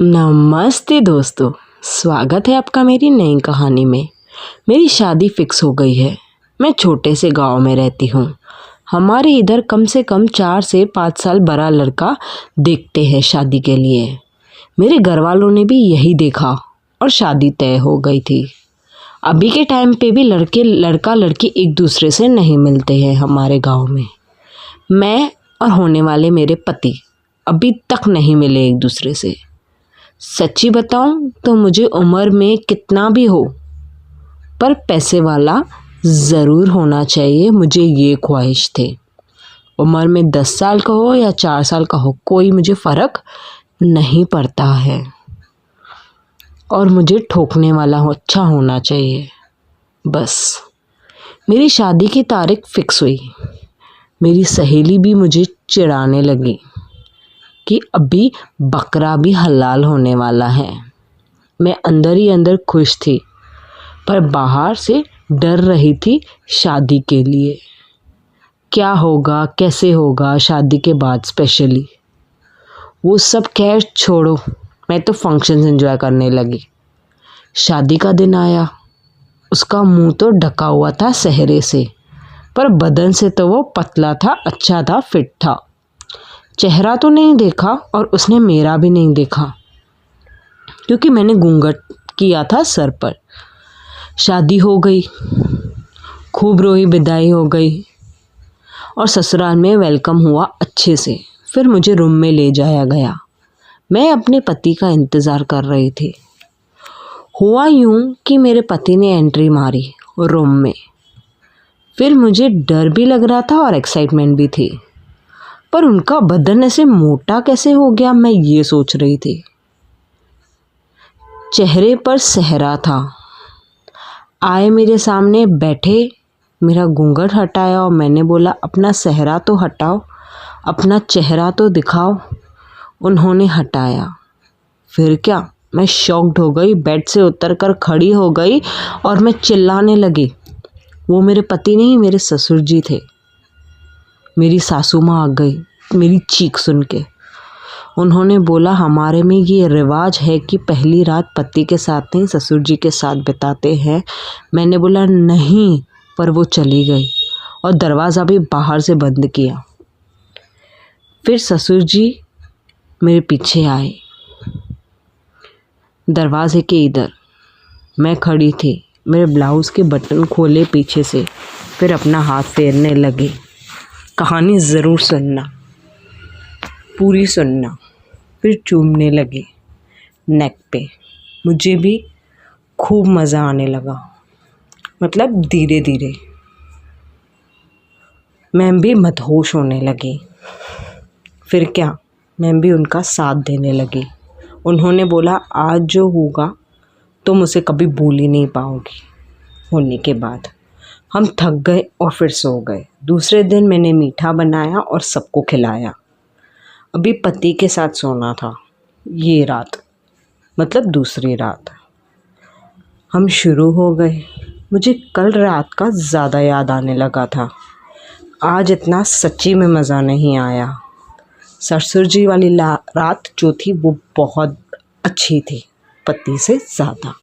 नमस्ते दोस्तों, स्वागत है आपका मेरी नई कहानी में। मेरी शादी फिक्स हो गई है। मैं छोटे से गांव में रहती हूँ। हमारे इधर कम से कम 4 से 5 साल बड़ा लड़का देखते हैं शादी के लिए। मेरे घर वालों ने भी यही देखा और शादी तय हो गई थी। अभी के टाइम पे भी लड़का लड़की एक दूसरे से नहीं मिलते हैं हमारे गाँव में। मैं और होने वाले मेरे पति अभी तक नहीं मिले एक दूसरे से। सच्ची बताऊं तो मुझे उम्र में कितना भी हो पर पैसे वाला ज़रूर होना चाहिए, मुझे ये ख्वाहिश थी। उम्र में 10 साल का हो या 4 साल का हो, कोई मुझे फ़र्क नहीं पड़ता है। और मुझे ठोकने वाला अच्छा होना चाहिए बस। मेरी शादी की तारीख फिक्स हुई। मेरी सहेली भी मुझे चिढ़ाने लगी कि अभी बकरा भी हलाल होने वाला है। मैं अंदर ही अंदर खुश थी पर बाहर से डर रही थी शादी के लिए। क्या होगा, कैसे होगा शादी के बाद, स्पेशली वो सब खैर छोड़ो। मैं तो फंक्शन एंजॉय करने लगी। शादी का दिन आया। उसका मुंह तो ढका हुआ था सेहरे से, पर बदन से तो वो पतला था, अच्छा था, फिट था। चेहरा तो नहीं देखा और उसने मेरा भी नहीं देखा क्योंकि मैंने घूंघट किया था सर पर। शादी हो गई, खूब रोई, विदाई हो गई और ससुराल में वेलकम हुआ अच्छे से। फिर मुझे रूम में ले जाया गया। मैं अपने पति का इंतज़ार कर रही थी। हुआ यूं कि मेरे पति ने एंट्री मारी रूम में। फिर मुझे डर भी लग रहा था और एक्साइटमेंट भी थी, पर उनका बदन ऐसे मोटा कैसे हो गया, मैं ये सोच रही थी। चेहरे पर सेहरा था। आए मेरे सामने बैठे, मेरा घूंघट हटाया और मैंने बोला, अपना सेहरा तो हटाओ, अपना चेहरा तो दिखाओ। उन्होंने हटाया। फिर क्या, मैं शॉक्ड हो गई, बेड से उतरकर खड़ी हो गई और मैं चिल्लाने लगी। वो मेरे पति नहीं, मेरे ससुर जी थे। मेरी सासू माँ आ गई मेरी चीख सुन के। उन्होंने बोला, हमारे में ये रिवाज है कि पहली रात पति के साथ नहीं ससुर जी के साथ बिताते हैं। मैंने बोला नहीं, पर वो चली गई और दरवाज़ा भी बाहर से बंद किया। फिर ससुर जी मेरे पीछे आए, दरवाजे के इधर। मैं खड़ी थी, मेरे ब्लाउज़ के बटन खोले पीछे से, फिर अपना हाथ फेरने लगे। कहानी ज़रूर सुनना, पूरी सुनना। फिर चूमने लगे नेक पे। मुझे भी खूब मज़ा आने लगा, मतलब धीरे धीरे मैं भी मदहोश होने लगी। फिर क्या, मैं भी उनका साथ देने लगी। उन्होंने बोला, आज जो होगा तुम उसे कभी भूल ही नहीं पाओगी। होने के बाद हम थक गए और फिर सो गए। दूसरे दिन मैंने मीठा बनाया और सबको खिलाया। अभी पति के साथ सोना था। ये रात, मतलब दूसरी रात, हम शुरू हो गए। मुझे कल रात का ज़्यादा याद आने लगा था। आज इतना सच्ची में मज़ा नहीं आया। ससुर जी वाली रात जो थी वो बहुत अच्छी थी, पति से ज़्यादा।